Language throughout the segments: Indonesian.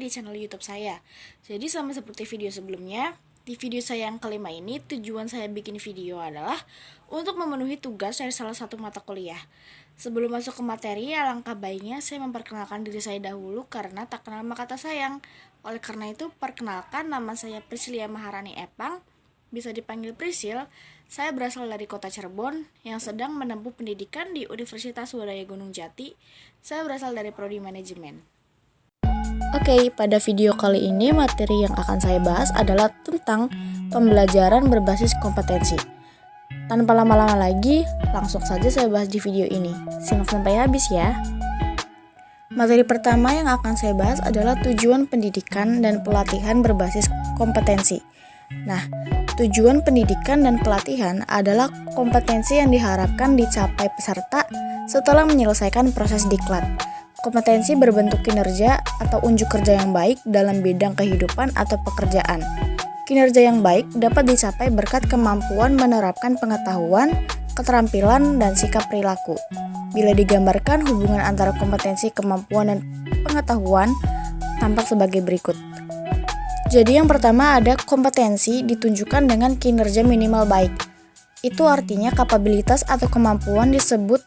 di channel YouTube saya. Jadi sama seperti video sebelumnya, di video saya yang kelima ini tujuan saya bikin video adalah untuk memenuhi tugas dari salah satu mata kuliah. Sebelum masuk ke materi, alangkah baiknya saya memperkenalkan diri saya dahulu karena tak kenal maka kata sayang. Oleh karena itu, perkenalkan, nama saya Priscilia Maharani Epang, bisa dipanggil Prisil. Saya berasal dari kota Cirebon yang sedang menempuh pendidikan di Universitas Swadaya Gunung Jati. Saya berasal dari Prodi Manajemen. Oke, pada video kali ini materi yang akan saya bahas adalah tentang pembelajaran berbasis kompetensi. Tanpa lama-lama lagi, langsung saja saya bahas di video ini. Simak sampai habis ya. Materi pertama yang akan saya bahas adalah tujuan pendidikan dan pelatihan berbasis kompetensi. Nah, tujuan pendidikan dan pelatihan adalah kompetensi yang diharapkan dicapai peserta setelah menyelesaikan proses diklat. Kompetensi berbentuk kinerja atau unjuk kerja yang baik dalam bidang kehidupan atau pekerjaan. Kinerja yang baik dapat dicapai berkat kemampuan menerapkan pengetahuan, keterampilan, dan sikap perilaku. Bila digambarkan, hubungan antara kompetensi, kemampuan, dan pengetahuan tampak sebagai berikut. Jadi yang pertama ada kompetensi ditunjukkan dengan kinerja minimal baik. Itu artinya kapabilitas atau kemampuan disebut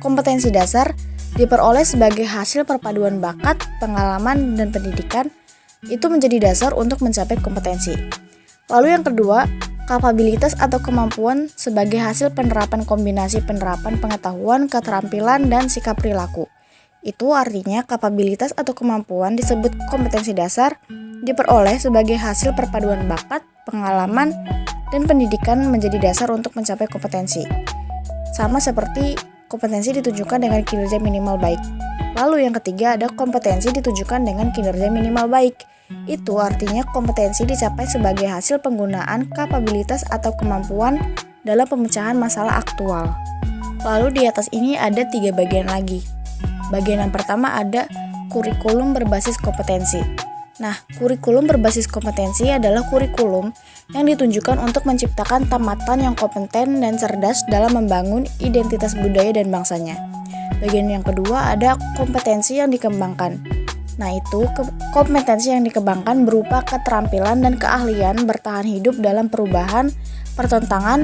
kompetensi dasar diperoleh sebagai hasil perpaduan bakat, pengalaman, dan pendidikan. Itu menjadi dasar untuk mencapai kompetensi. Lalu yang kedua, kapabilitas atau kemampuan sebagai hasil penerapan kombinasi penerapan pengetahuan, keterampilan, dan sikap perilaku. Itu artinya kapabilitas atau kemampuan disebut kompetensi dasar diperoleh sebagai hasil perpaduan bakat, pengalaman, dan pendidikan menjadi dasar untuk mencapai kompetensi. Sama seperti kompetensi ditunjukkan dengan kinerja minimal baik. Lalu yang ketiga ada kompetensi ditunjukkan dengan kinerja minimal baik. Itu artinya kompetensi dicapai sebagai hasil penggunaan kapabilitas atau kemampuan dalam pemecahan masalah aktual. Lalu di atas ini ada 3 bagian lagi. Bagian yang pertama ada kurikulum berbasis kompetensi. Nah, kurikulum berbasis kompetensi adalah kurikulum yang ditunjukkan untuk menciptakan tamatan yang kompeten dan cerdas dalam membangun identitas budaya dan bangsanya. Bagian yang kedua ada kompetensi yang dikembangkan. Nah, itu kompetensi yang dikembangkan berupa keterampilan dan keahlian bertahan hidup dalam perubahan, pertentangan,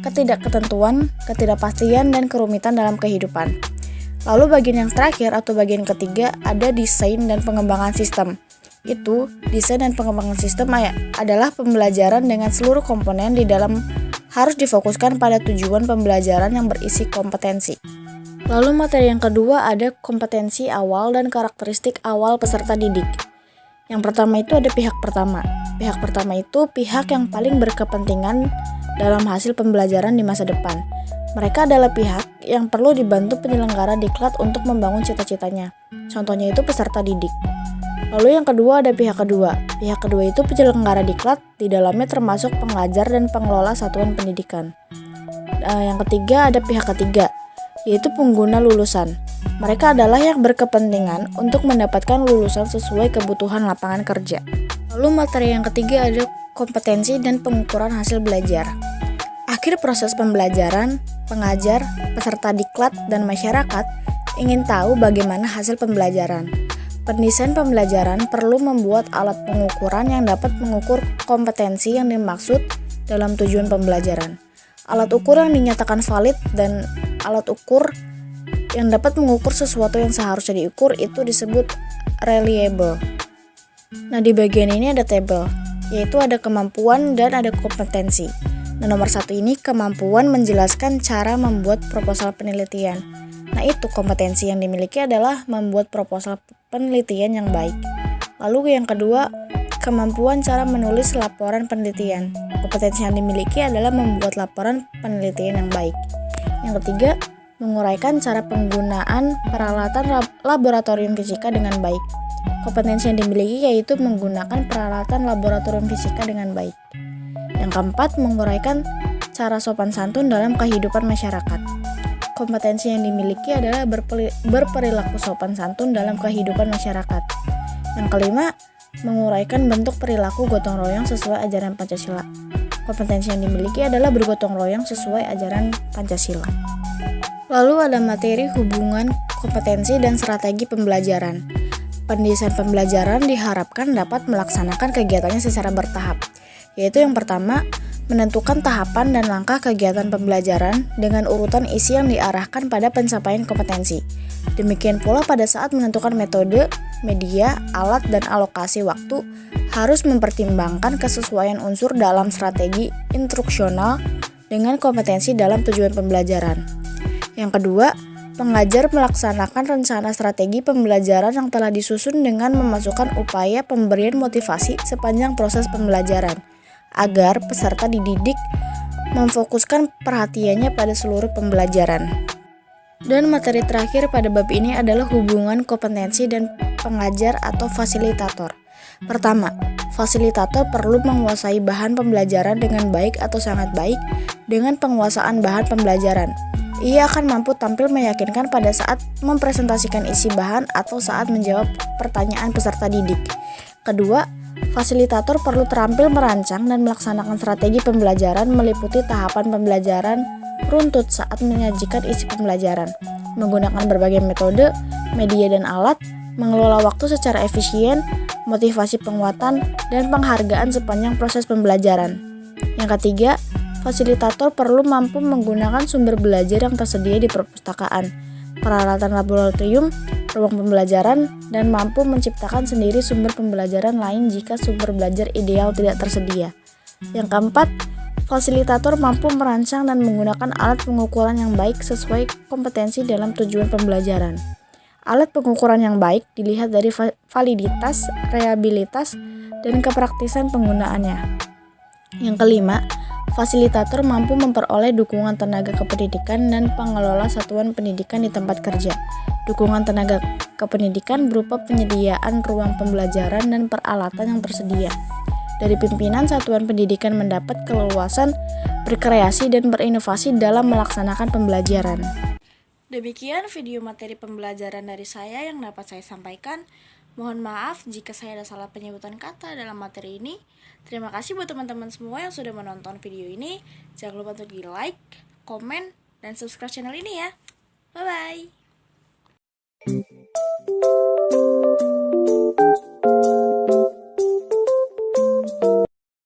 ketidakketentuan, ketidakpastian, dan kerumitan dalam kehidupan. Lalu bagian yang terakhir atau bagian ketiga ada desain dan pengembangan sistem. Itu, desain dan pengembangan sistem adalah pembelajaran dengan seluruh komponen di dalam harus difokuskan pada tujuan pembelajaran yang berisi kompetensi. Lalu materi yang kedua ada kompetensi awal dan karakteristik awal peserta didik. Yang pertama itu ada pihak pertama. Pihak pertama itu pihak yang paling berkepentingan dalam hasil pembelajaran di masa depan. Mereka adalah pihak yang perlu dibantu penyelenggara diklat untuk membangun cita-citanya. Contohnya itu peserta didik. Lalu yang kedua ada pihak kedua. Pihak kedua itu penyelenggara diklat, di dalamnya termasuk pengajar dan pengelola satuan pendidikan. Yang ketiga ada pihak ketiga, yaitu pengguna lulusan. Mereka adalah yang berkepentingan untuk mendapatkan lulusan sesuai kebutuhan lapangan kerja. Lalu materi yang ketiga ada kompetensi dan pengukuran hasil belajar. Akhir proses pembelajaran, pengajar, peserta diklat, dan masyarakat ingin tahu bagaimana hasil pembelajaran. Pendesain pembelajaran perlu membuat alat pengukuran yang dapat mengukur kompetensi yang dimaksud dalam tujuan pembelajaran. Alat ukur yang dinyatakan valid dan alat ukur yang dapat mengukur sesuatu yang seharusnya diukur itu disebut reliable. Nah, di bagian ini ada tabel, yaitu ada kemampuan dan ada kompetensi. Nah, nomor 1 ini kemampuan menjelaskan cara membuat proposal penelitian. Nah, itu kompetensi yang dimiliki adalah membuat proposal penelitian yang baik. Lalu yang kedua, kemampuan cara menulis laporan penelitian. Kompetensi yang dimiliki adalah membuat laporan penelitian yang baik. Yang ketiga, menguraikan cara penggunaan peralatan laboratorium fisika dengan baik. Kompetensi yang dimiliki yaitu menggunakan peralatan laboratorium fisika dengan baik. Yang keempat, menguraikan cara sopan santun dalam kehidupan masyarakat. Kompetensi yang dimiliki adalah berperilaku sopan santun dalam kehidupan masyarakat. Yang kelima, menguraikan bentuk perilaku gotong royong sesuai ajaran Pancasila. Kompetensi yang dimiliki adalah bergotong royong sesuai ajaran Pancasila. Lalu ada materi hubungan kompetensi dan strategi pembelajaran. pendesain pembelajaran diharapkan dapat melaksanakan kegiatannya secara bertahap, yaitu yang pertama, menentukan tahapan dan langkah kegiatan pembelajaran dengan urutan isi yang diarahkan pada pencapaian kompetensi. Demikian pula pada saat menentukan metode, media, alat, dan alokasi waktu, harus mempertimbangkan kesesuaian unsur dalam strategi instruksional dengan kompetensi dalam tujuan pembelajaran. Yang kedua, pengajar melaksanakan rencana strategi pembelajaran yang telah disusun dengan memasukkan upaya pemberian motivasi sepanjang proses pembelajaran, agar peserta dididik memfokuskan perhatiannya pada seluruh pembelajaran. Dan materi terakhir pada bab ini adalah hubungan kompetensi dan pengajar atau fasilitator. Pertama, fasilitator perlu menguasai bahan pembelajaran dengan baik atau sangat baik. Dengan penguasaan bahan pembelajaran, ia akan mampu tampil meyakinkan pada saat mempresentasikan isi bahan atau saat menjawab pertanyaan peserta didik. Kedua, fasilitator perlu terampil merancang dan melaksanakan strategi pembelajaran meliputi tahapan pembelajaran runtut saat menyajikan isi pembelajaran, menggunakan berbagai metode, media dan alat, mengelola waktu secara efisien, motivasi penguatan, dan penghargaan sepanjang proses pembelajaran. Yang ketiga, fasilitator perlu mampu menggunakan sumber belajar yang tersedia di perpustakaan, peralatan laboratorium, ruang pembelajaran, dan mampu menciptakan sendiri sumber pembelajaran lain jika sumber belajar ideal tidak tersedia. Yang keempat, fasilitator mampu merancang dan menggunakan alat pengukuran yang baik sesuai kompetensi dalam tujuan pembelajaran. Alat pengukuran yang baik dilihat dari validitas, reliabilitas, dan kepraktisan penggunaannya. Yang kelima, fasilitator mampu memperoleh dukungan tenaga kependidikan dan pengelola satuan pendidikan di tempat kerja. Dukungan tenaga kependidikan berupa penyediaan ruang pembelajaran dan peralatan yang tersedia. Dari pimpinan satuan pendidikan mendapat keleluasan berkreasi dan berinovasi dalam melaksanakan pembelajaran. Demikian video materi pembelajaran dari saya yang dapat saya sampaikan. Mohon maaf jika saya ada salah penyebutan kata dalam materi ini. Terima kasih buat teman-teman semua yang sudah menonton video ini. Jangan lupa untuk di like, komen, dan subscribe channel ini ya. Bye-bye.